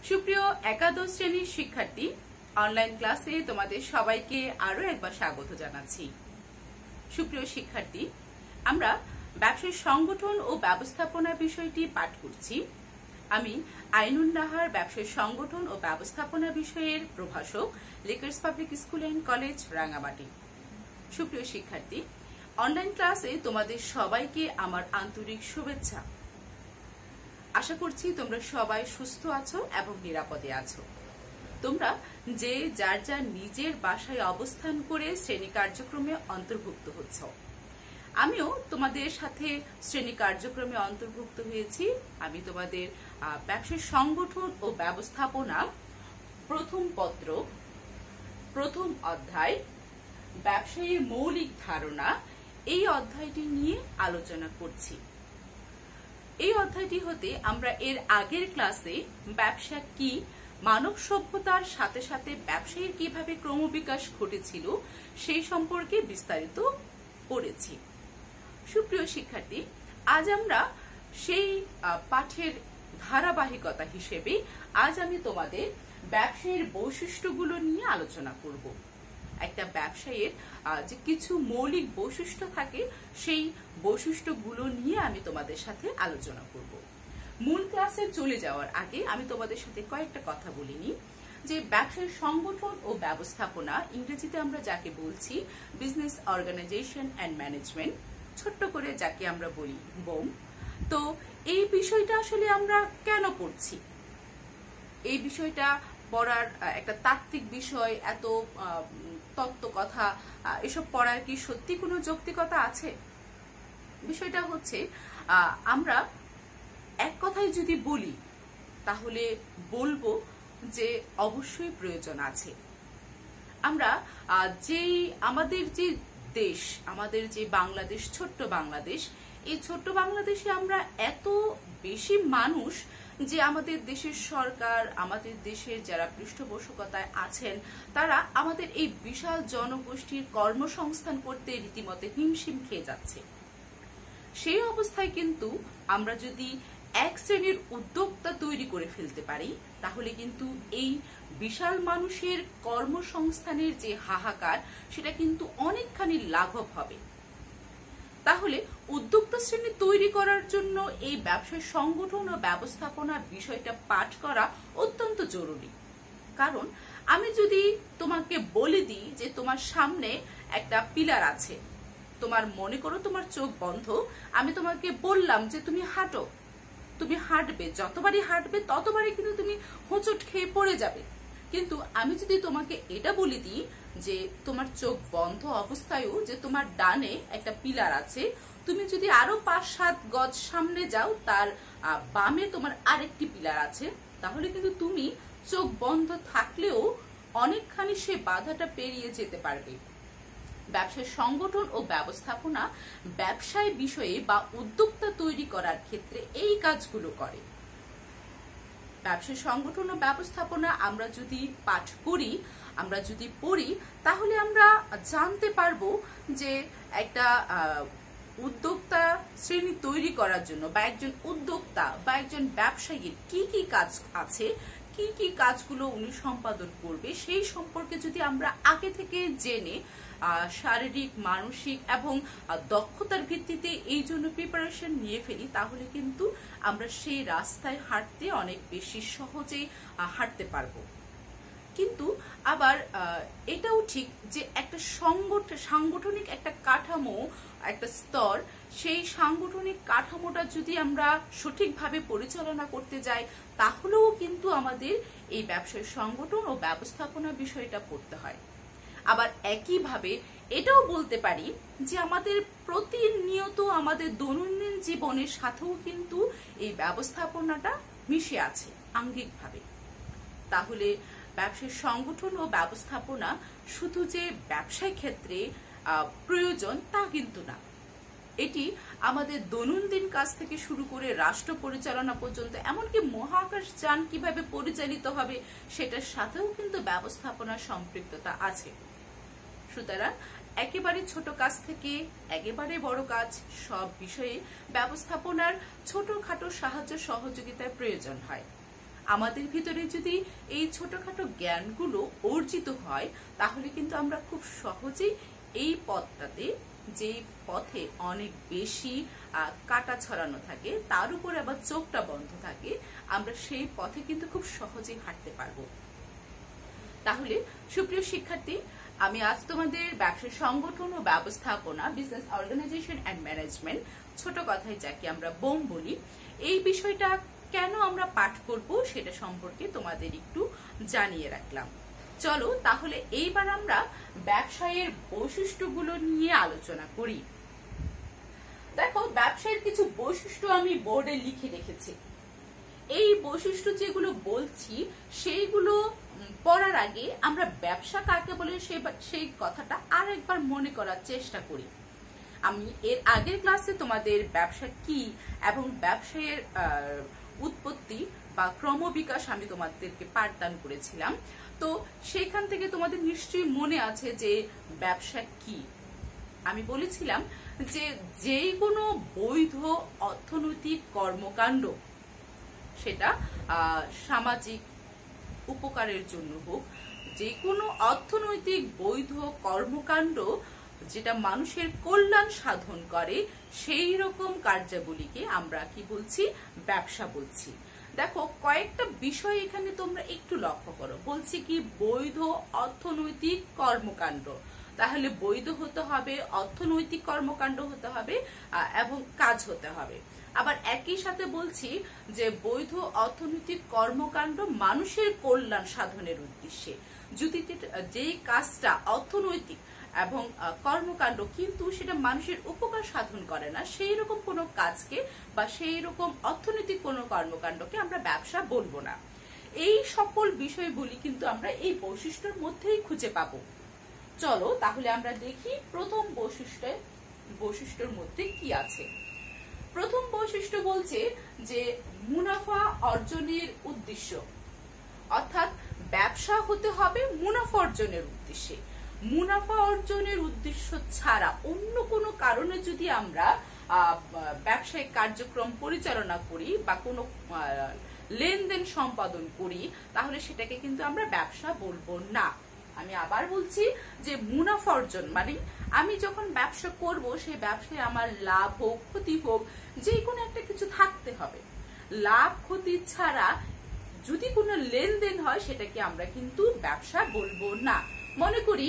সুপ্রিয় একাদশ শ্রেণীর শিক্ষার্থী, অনলাইন ক্লাসে তোমাদের সবাইকে আরো একবার স্বাগত জানাচ্ছি। সুপ্রিয় শিক্ষার্থী, আমরা ব্যবসায় সংগঠন ও ব্যবস্থাপনা বিষয়টি পাঠ করছি। আমি আইনুন নাহার, ব্যবসায় সংগঠন ও ব্যবস্থাপনা বিষয়ের প্রভাষক, Lakers public school and college, Rangamati. সুপ্রিয় শিক্ষার্থী, অনলাইন ক্লাসে তোমাদের সবাইকে আমার আন্তরিক শুভেচ্ছা। আশা করছি তোমরা সবাই সুস্থ আছো এবং নিরাপদে আছো। তোমরা যে যার যার নিজের বাসায় অবস্থান করে শ্রেণী কার্যক্রমে অন্তর্ভুক্ত হচ্ছ। আমিও তোমাদের সাথে শ্রেণী কার্যক্রমে অন্তর্ভুক্ত হয়েছি। আমি তোমাদের ব্যবসায় সংগঠন ও ব্যবস্থাপনা প্রথম পত্র, প্রথম অধ্যায়, ব্যবসায়ীর মৌলিক ধারণা, এই অধ্যায়টি নিয়ে আলোচনা করছি। এই অধ্যায়টি হতে আমরা এর আগের ক্লাসে ব্যবসা কি, মানব সভ্যতার সাথে সাথে ব্যবসায়ীর কিভাবে ক্রমবিকাশ ঘটেছিল সেই সম্পর্কে বিস্তারিত পড়েছি। সুপ্রিয় শিক্ষার্থী, আজ আমরা সেই পাঠের ধারাবাহিকতা হিসেবে আজ আমি তোমাদের ব্যবসায়ীর বৈশিষ্ট্যগুলো নিয়ে আলোচনা করব। একটা ব্যবসায়ীর যে কিছু মৌলিক বৈশিষ্ট্য থাকে, সেই বৈশিষ্ট্যগুলো নিয়ে আমি তোমাদের সাথে আলোচনা করব। মূল ক্লাসে চলে যাওয়ার আগে আমি তোমাদের সাথে কয়েকটা কথা বলিনি যে ব্যবসায়ী সংগঠন ও ব্যবস্থাপনা, ইংরেজিতে আমরা যাকে বলছি বিজনেস অর্গানাইজেশন অ্যান্ড ম্যানেজমেন্ট, ছোট্ট করে যাকে আমরা বলি বোম। তো এই বিষয়টা আসলে আমরা কেন পড়ছি? এই বিষয়টা পড়ার একটা তাত্ত্বিক বিষয়, এত তত্ত্ব কথা এসব পড়ার কি সত্যি কোনো যৌক্তিকতা আছে? বিষয়টা হচ্ছে, আমরা এক কথায় যদি বলি তাহলে বলবো যে অবশ্যই প্রয়োজন আছে। আমরা আমাদের যে দেশ, আমাদের যে বাংলাদেশ, ছোট্ট বাংলাদেশ, এই ছোট্ট বাংলাদেশে আমরা এত বেশি মানুষ যে আমাদের দেশের সরকার, আমাদের দেশের যারা পৃষ্ঠপোষকতায় আছেন, তারা আমাদের এই বিশাল জনগোষ্ঠীর কর্মসংস্থান করতে রীতিমতো হিমশিম খেয়ে যাচ্ছে। সেই অবস্থায় কিন্তু আমরা যদি এক শ্রেণীর উদ্যোক্তা তৈরি করে ফেলতে পারি, তাহলে কিন্তু এই বিশাল মানুষের কর্মসংস্থানের যে হাহাকার, সেটা কিন্তু অনেকখানি লাঘব হবে। তাহলে উদ্যোক্তা শ্রেণী তৈরি করার জন্য এই ব্যবসায় সংগঠন ও ব্যবস্থাপনা বিষয়টা পাঠ করা অত্যন্ত জরুরি। কারণ আমি যদি তোমাকে বলে দিই যে তোমার সামনে একটা পিলার আছে, তোমার মনে করো তোমার চোখ বন্ধ, আমি তোমাকে বললাম যে তুমি হাঁটো, তুমি হাঁটবে, যতবারই হাঁটবে ততবারই কিন্তু তুমি হোঁচট খেয়ে পড়ে যাবে। কিন্তু আমি যদি তোমাকে এটা বলে দিই যে তোমার চোখ বন্ধ অবস্থায়ও যে তোমার ডানে একটা পিলার আছে, তুমি যদি আরো 5-7 গজ সামনে যাও, তার বামে তোমার আরেকটি পিলার আছে, তাহলে কিন্তু তুমি চোখ বন্ধ থাকলেও অনেকখানি সে বাধাটা পেরিয়ে যেতে পারবে। ব্যবসায় সংগঠন ও ব্যবস্থাপনা ব্যবসায় বিষয়ে বা উদ্যোক্তা তৈরি করার ক্ষেত্রে এই কাজগুলো করে। ব্যবসায় সংগঠন ও ব্যবস্থাপনা আমরা যদি পাঠ করি, আমরা যদি পড়ি, তাহলে আমরা জানতে পারবো যে একটা উদ্যোক্তা শ্রেণী তৈরি করার জন্য বা একজন উদ্যোক্তা বা একজন ব্যবসায়ীর কি কি কাজ আছে, কি কি কাজগুলো উনি সম্পাদন করবে, সেই সম্পর্কে যদি আমরা আগে থেকে জেনে শারীরিক, মানসিক এবং দক্ষতার ভিত্তিতে এই জন্য প্রিপারেশন নিয়ে ফেলি, তাহলে কিন্তু আমরা সেই রাস্তায় হাঁটতে অনেক বেশি সহজেই হাঁটতে পারবো। কিন্তু আবার এটাও ঠিক যে একটা সাংগঠনিক একটা কাঠামো, একটা স্তর, সেই সাংগঠনিক কাঠামোটা যদি আমরা সঠিকভাবে পরিচালনা করতে যাই, তাহলেও কিন্তু আমাদের এই ব্যবসায় সংগঠন ও ব্যবস্থাপনা বিষয়টা পড়তে হয়। আবার একইভাবে এটাও বলতে পারি যে আমাদের প্রতিনিয়ত আমাদের দৈনন্দিন জীবনের সাথেও কিন্তু এই ব্যবস্থাপনাটা মিশে আছে আঙ্গিকভাবে। তাহলে ব্যবসায় সংগঠন ও ব্যবস্থাপনা শুধু যে ব্যবসায় ক্ষেত্রে প্রয়োজন তা কিন্তু না, এটি আমাদের দৈনন্দিন কাজ থেকে শুরু করে রাষ্ট্র পরিচালনা পর্যন্ত, এমনকি মহাকাশ যান কিভাবে পরিচালিত হবে সেটার সাথেও কিন্তু ব্যবস্থাপনার সম্পৃক্ততা আছে। সুতরাং একেবারে ছোট কাজ থেকে একেবারে বড় কাজ, সব বিষয়ে ব্যবস্থাপনার ছোটখাটো সাহায্য সহযোগিতার প্রয়োজন হয়। আমাদের ভিতরে যদি এই ছোটখাটো জ্ঞানগুলো অর্জিত হয় তাহলে কিন্তু আমরা খুব সহজেই এই পথটাতে, যে পথে অনেক বেশি কাটা ছড়ানো থাকে, তার উপরে আবার চোখটা বন্ধ থাকে, আমরা সেই পথে কিন্তু খুব সহজেই হাঁটতে পারবো। তাহলে সুপ্রিয় শিক্ষার্থী, আমি আজ তোমাদের ব্যবসায় সংগঠন ও ব্যবস্থাপনা, বিজনেস অর্গানাইজেশন এন্ড ম্যানেজমেন্ট, ছোট কথায় যাকে আমরা বোম বলি, এই বিষয়টা কেন আমরা পাঠ করব সেটা সম্পর্কে তোমাদের একটু জানিয়ে রাখলাম। চলো তাহলে এইবার আমরা ব্যবসায়ের বৈশিষ্ট্যগুলো নিয়ে আলোচনা করি। দেখো, ব্যবসায়ের কিছু বৈশিষ্ট্য আমি বোর্ডে লিখে রেখেছি। এই বৈশিষ্ট্য যেগুলো বলছি সেইগুলো পড়ার আগে আমরা ব্যবসা কাকে বলে সেই কথাটা আরেকবার মনে করার চেষ্টা করি। আমি এর আগের ক্লাসে তোমাদের ব্যবসা কি এবং ব্যবসায়ের উৎপত্তি বা ক্রমবিকাশ আমি তোমাদেরকে পাঠদান করেছিলাম। তো সেখান থেকে তোমাদের নিশ্চয়ই মনে আছে যে ব্যবসা কি। আমি বলেছিলাম যে যেই কোনো বৈধ অর্থনৈতিক কর্মকাণ্ড, সেটা সামাজিক উপকারের জন্য হোক, যে কোনো অর্থনৈতিক বৈধ কর্মকাণ্ড যেটা মানুষের কল্যাণ সাধন করে, সেই রকম কার্যাবলীকে আমরা কি বলছি? ব্যবসা বলছি। দেখো, কয়েকটা বিষয় এখানে তোমরা একটু লক্ষ্য করো। বলছি কি? বৈধ অর্থনৈতিক কর্মকাণ্ড। তাহলে বৈধ হতে হবে, অর্থনৈতিক কর্মকাণ্ড হতে হবে এবং কাজ হতে হবে। আবার একই সাথে বলছি যে বৈধ অর্থনৈতিক কর্মকাণ্ড মানুষের কল্যাণ সাধনের উদ্দেশ্যে। যদি যেই কাজটা অর্থনৈতিক এবং কর্মকাণ্ড কিন্তু সেটা মানুষের উপকার সাধন করে না, সেই রকম কোনো কাজকে বা সেই রকম অর্থনৈতিক কোনো কর্মকাণ্ডকে আমরা ব্যবসা বলবো না। এই সকল বিষয়গুলি কিন্তু আমরা এই বৈশিষ্ট্যের মধ্যেই খুঁজে পাবো। চলো তাহলে আমরা দেখি প্রথম বৈশিষ্ট্যের মধ্যে কি আছে। প্রথম বৈশিষ্ট্য বলছে যে মুনাফা অর্জনের উদ্দেশ্য, অর্থাৎ ব্যবসা হতে হবে মুনাফা অর্জনের উদ্দেশ্যে। মুনাফা অর্জনের উদ্দেশ্য ছাড়া অন্য কোনো কারণে যদি আমরা ব্যবসায়িক কার্যক্রম পরিচালনা করি বা কোনো লেনদেন সম্পাদন করি, তাহলে সেটাকে কিন্তু আমরা ব্যবসা বলবো না। আমি আবার বলছি যে মুনাফা অর্জন মানে আমি যখন ব্যবসা করব, সেই ব্যবসায় আমার লাভ হোক ক্ষতি হোক, যে কোনো একটা কিছু থাকতে হবে। লাভ ক্ষতি ছাড়া যদি কোনো লেনদেন হয়, সেটাকে আমরা কিন্তু ব্যবসা বলবো না। মনে করি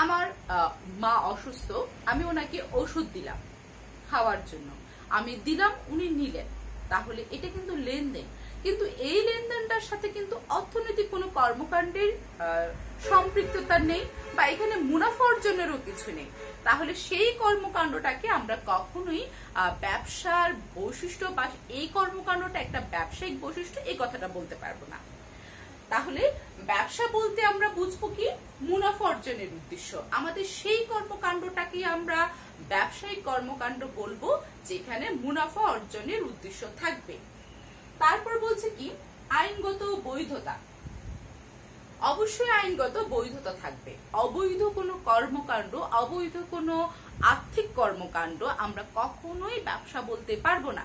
আমার মা অসুস্থ, আমি ওনাকে ওষুধ দিলাম খাওয়ার জন্য, আমি দিলাম, উনি নিলেন, তাহলে এটা কিন্তু লেনদেন। কিন্তু এই লেনদেনটার সাথে কিন্তু অর্থনৈতিক কোনো কর্মকাণ্ডের সম্পৃক্ততা নেই বা এখানে মুনাফা অর্জনেরও কিছু নেই। তাহলে সেই কর্মকাণ্ডটাকে আমরা কখনোই ব্যবসার বৈশিষ্ট্য বা এই কর্মকাণ্ডটা একটা ব্যবসায়িক বৈশিষ্ট্য, এই কথাটা বলতে পারবো না। তাহলে ব্যবসা বলতে আমরা বুঝবো কি? মুনাফা অর্জনের উদ্দেশ্য। আমাদের সেই কর্মকাণ্ডটাকে আমরা ব্যবসায়িক কর্মকাণ্ড বলবো যেখানে মুনাফা অর্জনের উদ্দেশ্য থাকবে। তারপর বলছে কি? আইনগত বৈধতা। অবশ্যই আইনগত বৈধতা থাকবে। অবৈধ কোনো কর্মকাণ্ড, অবৈধ কোনো আর্থিক কর্মকাণ্ড আমরা কখনোই ব্যবসা বলতে পারবো না।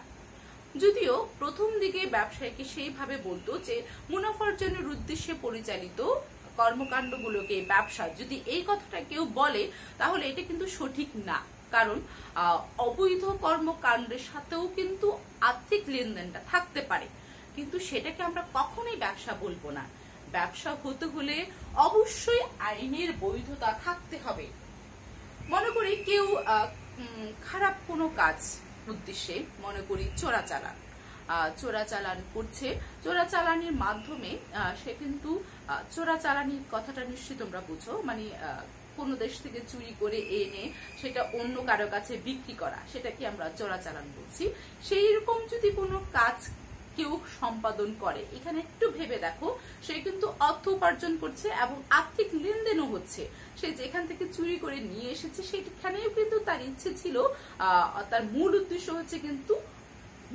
যদিও প্রথম দিকে ব্যবসায়ীকে সেইভাবে বলতো যে মুনাফা অর্জনের উদ্দেশ্যে পরিচালিত কর্মকাণ্ডগুলোকে ব্যবসা, যদি এই কথাটা কেউ বলে তাহলে এটা কিন্তু সঠিক না। কারণ অবৈধ কর্মকাণ্ডের সাথেও কিন্তু আর্থিক লেনদেনটা থাকতে পারে, কিন্তু সেটাকে আমরা কখনোই ব্যবসা বলবো না। ব্যবসা হতে হলে অবশ্যই আইনের বৈধতা থাকতে হবে। মনে করি কেউ খারাপ কোনো কাজ উদ্দেশ্যে, মনে করি চোরাচালান করছে, চোরাচালানির মাধ্যমে সে কিন্তু চোরাচালানির কথাটা নিশ্চয়ই তোমরা বুঝো, মানে কোনো দেশ থেকে চুরি করে এনে সেটা অন্য কারো কাছে বিক্রি করা, সেটাকে আমরা চোরাচালান বলছি। সেই রকম যদি কোনো কাজ কেউ সম্পাদন করে, এখানে একটু ভেবে দেখো, সে কিন্তু অর্থ উপার্জন করছে এবং আর্থিক লেনদেনও হচ্ছে। সে যেখান থেকে চুরি করে নিয়ে এসেছে সেখানেও কিন্তু তার ইচ্ছে ছিল, তার মূল উদ্দেশ্য হচ্ছে কিন্তু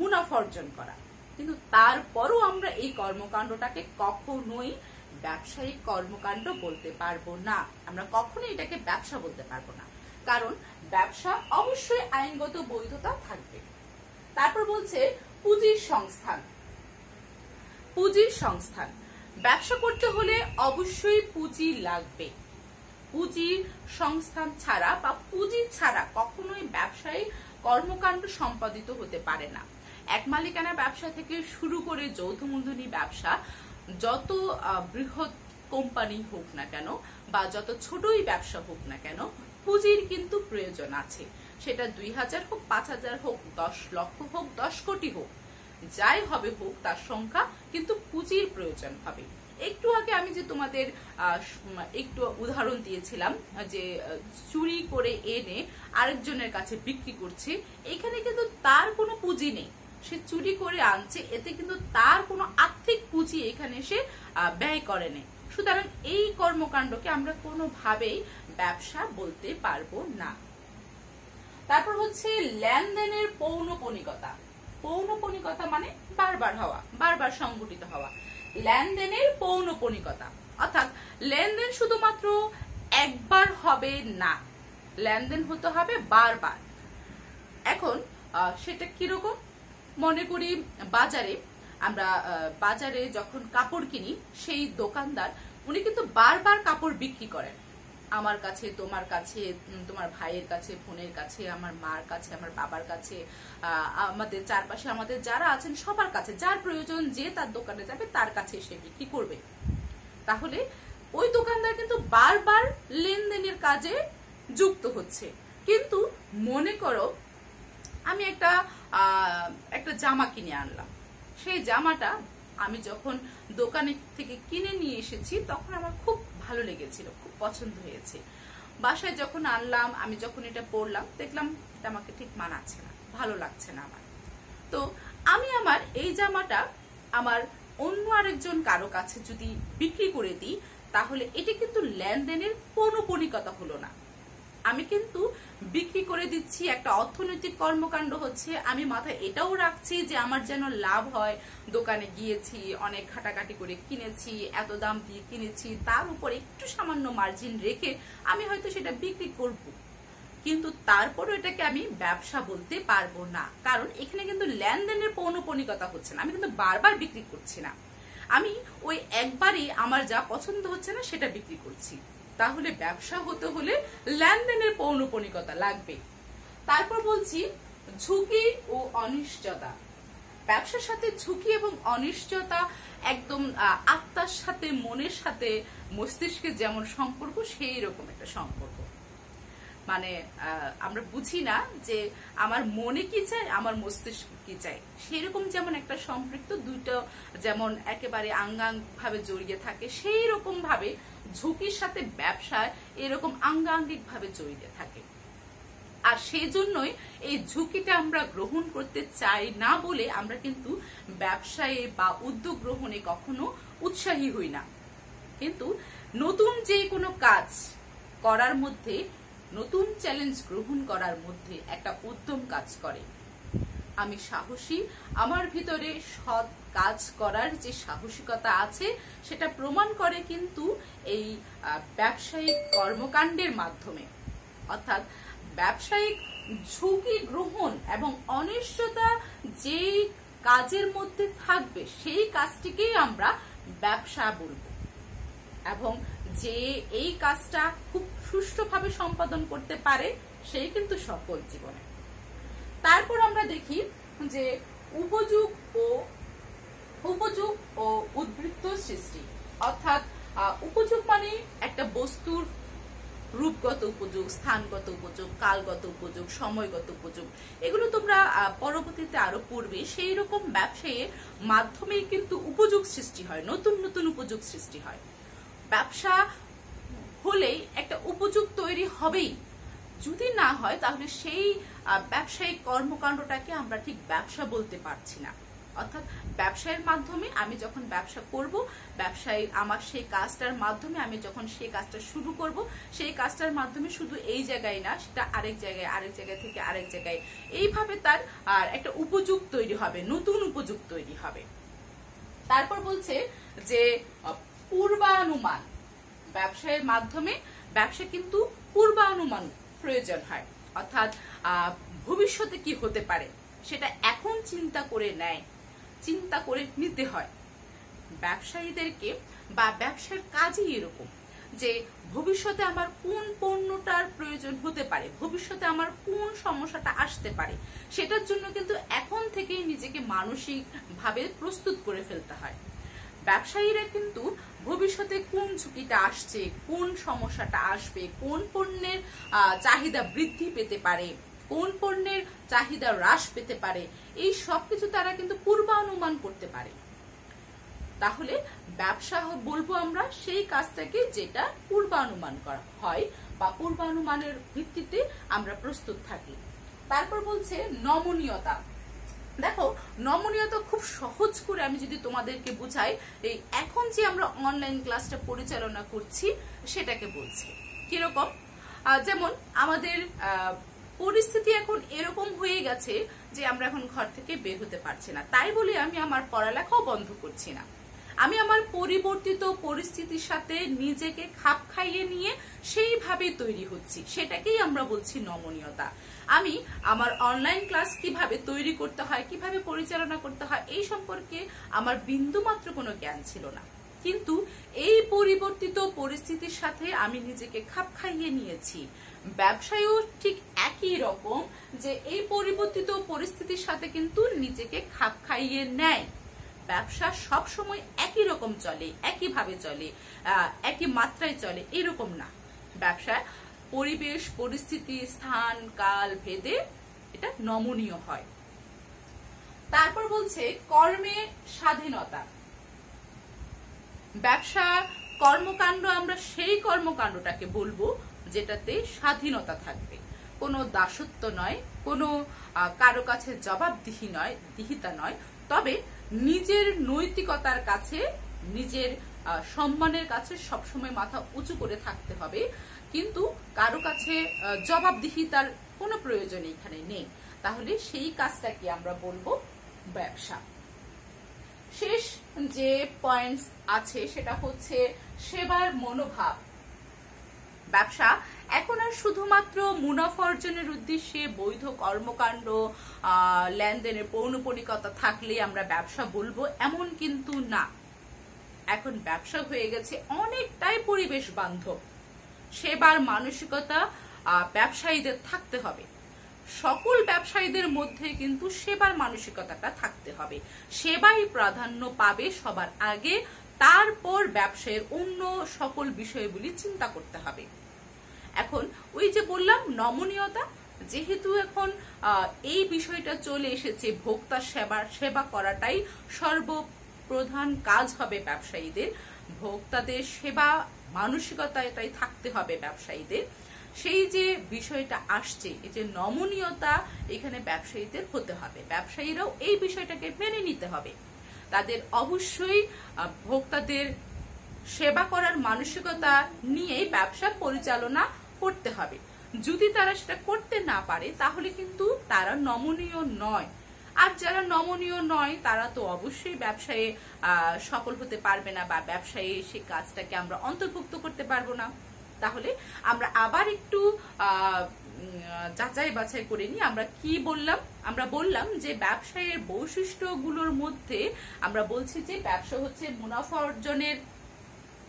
মুনাফা অর্জন করা। কিন্তু তারপরও আমরা এই কর্মকাণ্ডটাকে কখনোই ব্যবসায়িক কর্মকাণ্ড বলতে পারবো না। আমরা কখনোই এটাকে ব্যবসা বলতে পারবো না, কারণ ব্যবসা অবশ্যই আইনগত বৈধতা থাকবে। তারপর বলছে পুঁজির সংস্থান। পুঁজির সংস্থান। ব্যবসা করতে হলে অবশ্যই পুঁজি লাগবে। পুঁজির সংস্থান ছাড়া বা পুঁজি ছাড়া কখনোই ব্যবসায়ী কর্মকাণ্ড সম্পাদিত হতে পারে না। এক মালিকানা ব্যবসা থেকে শুরু করে যৌথ মূলধনী ব্যবসা, যত বৃহৎ কোম্পানি হোক না কেন বা যত ছোটই ব্যবসা হোক না কেন, পুঁজির কিন্তু প্রয়োজন আছে। সেটা 2000 হোক, 5000 হোক, 10 লক্ষ হোক, 10 কোটি হোক, যাই হবে হোক, তার সংখ্যা কিন্তু পুঁজির প্রয়োজন হবে। একটু আগে আমি যে তোমাদের একটু উদাহরণ দিয়েছিলাম যে চুরি করে এনে আরেকজনের কাছে বিক্রি করছে, এখানে কিন্তু তার কোনো পুঁজি নেই। সে চুরি করে আনছে, এতে কিন্তু তার কোনো আর্থিক পুঁজি এখানে সে ব্যয় করে নেই। সুতরাং এই কর্মকাণ্ডকে আমরা কোনোভাবেই ব্যবসা বলতে পারবো না। তারপর হচ্ছে লেনদেনের পৌনঃপুনিকতা। পৌনঃপুনিকতা মানে বারবার হওয়া, বারবার সংঘটিত হওয়া। লেনদেনের পৌনঃপুনিকতা অর্থাৎ লেনদেন শুধুমাত্র একবার হবে না, লেনদেন হতে হবে বারবার। এখন সেটা কিরকম? মনে করি আমরা বাজারে যখন কাপড় কিনি, সেই দোকানদার উনি কিন্তু বারবার কাপড় বিক্রি করেন। আমার কাছে, তোমার কাছে, তোমার ভাইয়ের কাছে, বোনের কাছে, আমার মার কাছে, আমার বাবার কাছে, আমাদের চারপাশে আমাদের যারা আছেন সবার কাছে, যার প্রয়োজন যে তার দোকানে যাবে তার কাছে সে বিক্রি করবে। তাহলে ওই দোকানদার কিন্তু বারবার লেনদেনের কাজে যুক্ত হচ্ছে। কিন্তু মনে করো আমি একটা জামা কিনে আনলাম, সেই জামাটা আমি যখন দোকানে থেকে কিনে নিয়ে এসেছি তখন আমার খুব ভালো লেগেছিল, খুব পছন্দ হয়েছে। বাসায় যখন আনলাম, আমি যখন এটা পরলাম, দেখলাম এটা আমাকে ঠিক মানাচ্ছে না, ভালো লাগছে না আমার। তো আমি আমার এই জামাটা আমার অন্য আরেকজন কারো কাছে যদি বিক্রি করে দিই, তাহলে এটা কিন্তু লেনদেনের পৌনঃপুনিকতা হলো না। আমি কিন্তু বিক্রি করে দিচ্ছি, একটা অর্থনৈতিক কর্মকাণ্ড হচ্ছে। আমি মাথায় এটাও রাখছি যে আমার যেন লাভ হয়। দোকানে গিয়েছি, অনেক ঘাটাঘাটি করে কিনেছি, এত দাম দিয়ে কিনেছি, তার উপর একটু সামান্য মার্জিন রেখে আমি হয়তো সেটা বিক্রি করব। কিন্তু তারপরও এটাকে আমি ব্যবসা বলতে পারবো না, কারণ এখানে কিন্তু লেনদেনের পৌনঃপুনিকতা হচ্ছে না। আমি কিন্তু বারবার বিক্রি করছি না, আমি ওই একবারই আমার যা পছন্দ হচ্ছে না সেটা বিক্রি করছি। তাহলে ব্যবসা হতে হলে লেনদেনের পৌনঃপুনিকতা লাগবে। তারপর বলছি ঝুঁকি ও অনিশ্চয়তা। ব্যবসার সাথে ঝুঁকি এবং অনিশ্চয়তা একদম আত্মার সাথে, মনের সাথে, মস্তিষ্কের যেমন সম্পর্ক, সেই রকম একটা সম্পর্ক। মানে আমরা বুঝি না যে আমার মনে কি চাই, আমার মস্তিষ্ক কি চাই, সেরকম যেমন একটা সম্পৃক্ত, দুটো যেমন একেবারে আঙ্গাঙ্গ ভাবে জড়িয়ে থাকে, সেই রকম ভাবে ঝুঁকির সাথে ব্যবসায় এরকম আঙ্গাঙ্গিক ভাবে জড়িয়ে থাকে। আর সেই জন্যই এই ঝুঁকিটা আমরা গ্রহণ করতে চাই না বলে আমরা কিন্তু ব্যবসায়ে বা উদ্যোগ গ্রহণে কখনো উৎসাহী হই না। কিন্তু নতুন যে কোনো কাজ করার মধ্যে, নতুন চ্যালেঞ্জ গ্রহণ করার মধ্যে একটা উদ্যম কাজ করে। আমি সাহসী, আমার ভিতরে সৎ কাজ করার যে সাহসিকতা আছে সেটা প্রমাণ করে কিন্তু এই ব্যবসায়িক কর্মকাণ্ডের মাধ্যমে। অর্থাৎ ব্যবসায়িক ঝুঁকি গ্রহণ এবং অনিশ্চয়তা যেই কাজের মধ্যে থাকবে, সেই কাজটিকেই আমরা ব্যবসা বলবো। এবং যে এই কাজটা খুব সুষ্ঠুভাবে সম্পাদন করতে পারে, সেই কিন্তু সফল জীবনে। তারপর আমরা দেখি যে উপযোগ ও উদ্বৃত্ত সৃষ্টি। অর্থাৎ উপযোগ মানে একটা বস্তুর রূপগত উপযোগ, স্থানগত উপযোগ, কালগত উপযোগ, সময়গত উপযোগ, এগুলো তোমরা পরবর্তীতে আরো পড়বে। সেই রকম ব্যবসায়ের মাধ্যমেই কিন্তু উপযোগ সৃষ্টি হয়, নতুন নতুন উপযোগ সৃষ্টি হয়। ব্যবসা হলেই একটা উপযোগ তৈরি হবেই, যদি না হয় তাহলে সেই ব্যবসায়িক কর্মকাণ্ডটাকে আমরা ঠিক ব্যবসা বলতে পারছি না। অর্থাৎ ব্যবসায়ের মাধ্যমে আমি যখন ব্যবসা করব, ব্যবসায়ী আমার সেই কাজটার মাধ্যমে আমি যখন সেই কাজটা শুরু করব, সেই কাজটার মাধ্যমে শুধু এই জায়গায় না, সেটা আরেক জায়গায়, আরেক জায়গা থেকে আরেক জায়গায়, এইভাবে তার একটা উপযোগ তৈরি হবে, নতুন উপযোগ তৈরি হবে। তারপর বলছে যে পূর্বানুমান। ব্যবসায়ের মাধ্যমে ব্যবসা কিন্তু পূর্বানুমান প্রয়োজন হয়। অর্থাৎ ভবিষ্যতে কি হতে পারে সেটা এখন চিন্তা করে নিতে হয়। ব্যবসায়ীদেরকে বা ব্যবসার কাজই এরকম যে ভবিষ্যতে আমার কোন পণ্যটার প্রয়োজন হতে পারে, ভবিষ্যতে আমার কোন সমস্যাটা আসতে পারে, সেটার জন্য কিন্তু এখন থেকেই নিজেকে মানসিক ভাবে প্রস্তুত করে ফেলতে হয়। ব্যবসায়ীরা কিন্তু ভবিষ্যতে কোন ঝুঁকিটা আসছে, কোন সমস্যাটা আসবে, কোন পণ্যের চাহিদা বৃদ্ধি পেতে পারে, কোন পণ্যের চাহিদা হ্রাস পেতে পারে, এই সবকিছু তারা কিন্তু পূর্বানুমান করতে পারে। তাহলে ব্যবসা বলবো আমরা সেই কাজটাকে যেটা পূর্বানুমান করা হয় বা পূর্বানুমানের ভিত্তিতে আমরা প্রস্তুত থাকি। তারপর বলছে নমনীয়তা। দেখো, নমনীয়তা খুব সহজ করে আমি যদি তোমাদেরকে বুঝাই, এই এখন যে আমরা অনলাইন ক্লাসটা পরিচালনা করছি সেটাকে বলছি। কিরকম? যেমন আমাদের পরিস্থিতি এখন এরকম হয়ে গেছে যে আমরা এখন ঘর থেকে বের হতে পারছি না, তাই বলে আমি আমার পড়ালেখাও বন্ধ করছি না। আমি আমার পরিবর্তিত পরিস্থিতির সাথে নিজেকে খাপ খাইয়ে নিয়ে সেইভাবে তৈরি হচ্ছি, সেটাকেই আমরা বলছি নমনীয়তা। আমি আমার অনলাইন ক্লাস কিভাবে তৈরি করতে হয়, কিভাবে পরিচালনা করতে হয়, এই সম্পর্কে আমার বিন্দুমাত্র কোনো জ্ঞান ছিল না, কিন্তু এই পরিবর্তিত পরিস্থিতির সাথে আমি নিজেকে খাপ খাইয়ে নিয়েছি। ব্যবসায়ও ঠিক একই রকম, যে এই পরিবর্তিত পরিস্থিতির সাথে কিন্তু নিজেকে খাপ খাইয়ে নেয়। ব্যবসা সব সময় একই রকম চলে, একইভাবে চলে, একই মাত্রায় চলে, এরকম না। ব্যবসা পরিবেশ, পরিস্থিতি, স্থান, কাল ভেদে এটা নমনীয় হয়। তারপর বলছে কর্মে স্বাধীনতা। ব্যবসা কর্মকাণ্ড আমরা সেই কর্মকাণ্ডটাকে বলবো যেটাতে স্বাধীনতা থাকবে, কোনো দাসত্ব নয়, কোনো কারো কাছে জবাবদিহিতা নয়, তবে নিজের নৈতিকতার কাছে, নিজের সম্মানের কাছে সবসময় মাথা উঁচু করে থাকতে হবে, কিন্তু কারো কাছে জবাবদিহিতার কোনো প্রয়োজন এখানে নেই। তাহলে সেই কাজটাকে আমরা বলবো ব্যবসা। শেষ যে পয়েন্টস আছে সেটা হচ্ছে সেবার মনোভাব। ব্যবসা এখন আর শুধুমাত্র মুনাফা অর্জনের উদ্দেশ্যে বৈধ কর্মকাণ্ড, লেনদেনের পৌনঃপুনিকতা থাকলে আমরা ব্যবসা বলবো এমন কিন্তু না। এখন ব্যবসা হয়ে গেছে অনেকটাই পরিবেশ বান্ধব। সেবার মানসিকতা ব্যবসায়ীদের থাকতে হবে। সকল ব্যবসায়ীদের মধ্যে কিন্তু সেবার মানসিকতাটা থাকতে হবে। সেবাই প্রাধান্য পাবে সবার আগে, তারপর ব্যবসায়ের অন্য সকল বিষয়গুলি চিন্তা করতে হবে। এখন ওই যে বললাম নমনীয়তা, যেহেতু এখন এই বিষয়টা চলে এসেছে, ভোক্তা সেবা করাটাই সর্বপ্রধান কাজ হবে ব্যবসায়ীদের। ভোক্তাদের সেবা মানসিকতাটাই থাকতে হবে ব্যবসায়ীদের। সেই যে বিষয়টা আসছে, এই যে নমনীয়তা, এখানে ব্যবসায়ীদের হতে হবে। ব্যবসায়ীরাও এই বিষয়টাকে মেনে নিতে হবে। তাদের অবশ্যই ভোক্তাদের সেবা করার মানসিকতা নিয়ে ব্যবসা পরিচালনা করতে হবে। যদি তারা সেটা করতে না পারে তাহলে কিন্তু তারা নমনীয় নয়। আর যারা নমনীয় নয় তারা তো অবশ্যই ব্যবসায়ে সফল হতে পারবে না, বা ব্যবসায়ে সেই কাজটাকে আমরা অন্তর্ভুক্ত করতে পারবো না। তাহলে আমরা আবার একটু যাচাই বাছাই করে নিই। আমরা কি বললাম? আমরা বললাম যে ব্যবসায়ের বৈশিষ্ট্যগুলোর মধ্যে আমরা বলছি যে ব্যবসা হচ্ছে মুনাফা অর্জনের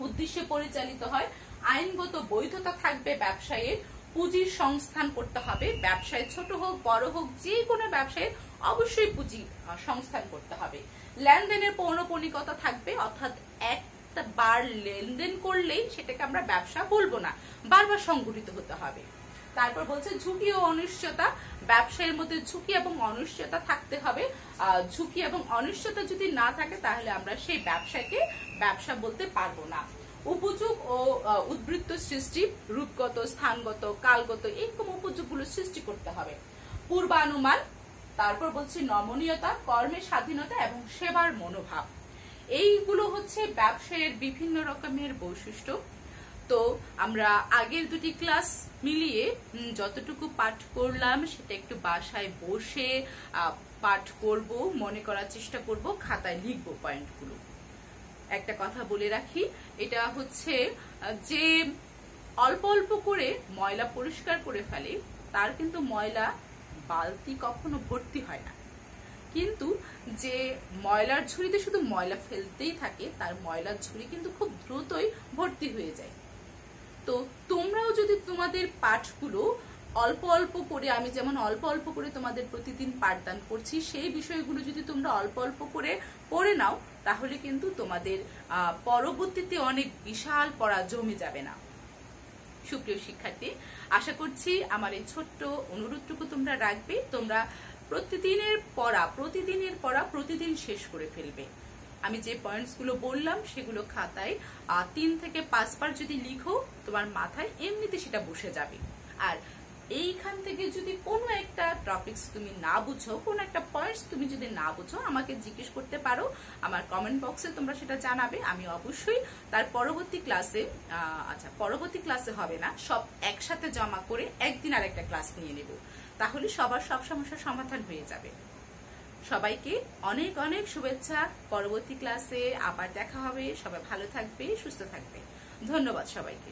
উদ্দেশ্যে পরিচালিত হয়, আইনগত বৈধতা থাকবে ব্যবসায়ের, পুঁজির সংস্থান করতে হবে। ব্যবসায় ছোট হোক বড় হোক, যে কোনো ব্যবসায় অবশ্যই পুঁজি সংস্থান করতে হবে। লেনদেনের পৌনঃপুনিকতা থাকবে, অর্থাৎ একটা বার লেনদেন করলেই সেটাকে আমরা ব্যবসা বলবো না, বারবার সংগঠিত হতে হবে। তারপর বলছে ঝুঁকি ও অনিশ্চয়তা। ব্যবসায়ের মধ্যে ঝুঁকি এবং অনিশ্চয়তা থাকতে হবে। ঝুঁকি এবং অনিশ্চয়তা যদি না থাকে তাহলে আমরা সেই ব্যবসাকে ব্যবসা বলতে পারবো না। উপযোগ ও উদ্বৃত্ত সৃষ্টি, রূপগত, স্থানগত, কালগত, এরকম উপযোগগুলো সৃষ্টি করতে হবে। পূর্বানুমান। তারপর বলছি নমনীয়তা, কর্মের স্বাধীনতা এবং সেবার মনোভাব। এইগুলো হচ্ছে ব্যবসায়ের বিভিন্ন রকমের বৈশিষ্ট্য। তো আমরা আগের দুটি ক্লাস মিলিয়ে যতটুকু পাঠ করলাম সেটা একটু বাসায় বসে পাঠ করব, মনে করার চেষ্টা করব, খাতায় লিখব পয়েন্টগুলো। একটা কথা বলে রাখি, এটা হচ্ছে যে অল্প অল্প করে ময়লা পরিষ্কার করে ফেলে তার কিন্তু ময়লা বালতি কখনো ভর্তি হয় না। কিন্তু যে ময়লার ঝুড়িতে শুধু ময়লা ফেলতেই থাকে, তার ময়লার ঝুড়ি কিন্তু খুব দ্রুতই ভর্তি হয়ে যায়। তো তোমরাও যদি তোমাদের পাঠগুলো অল্প অল্প করে, আমি যেমন অল্প অল্প করে তোমাদের প্রতিদিন পাঠদান করছি, সেই বিষয়গুলো যদি তোমরা অল্প অল্প করে পড়ে নাও, তাহলে কিন্তু তোমাদের পরবর্তীতে অনেক বিশাল পড়া জমে যাবে না। সুপ্রিয় শিক্ষার্থী, আশা করছি আমার এই ছোট্ট অনুরোধটুকু তোমরা রাখবে। তোমরা প্রতিদিনের পড়া প্রতিদিন শেষ করে ফেলবে। আমি যে পয়েন্টসগুলো বললাম সেগুলো খাতায় 3 থেকে 5 বার যদি লিখো, তোমার মাথায় এমনিতে সেটা বসে যাবে। আর এইখান থেকে যদি কোনো একটা টপিকস তুমি না বুঝো, কোনো একটা পয়েন্টস তুমি যদি না বুঝো, আমাকে জিজ্ঞেস করতে পারো, আমার কমেন্ট বক্সে তোমরা সেটা জানাবে। আমি অবশ্যই তার পরবর্তী ক্লাসে হবে না, সব একসাথে জমা করে একদিন আর একটা ক্লাস নিয়ে নেব, তাহলে সবার সব সমস্যার সমাধান হয়ে যাবে। সবাইকে অনেক অনেক শুভেচ্ছা। পরবর্তী ক্লাসে আবার দেখা হবে। সবাই ভালো থাকবে, সুস্থ থাকবে। ধন্যবাদ সবাইকে।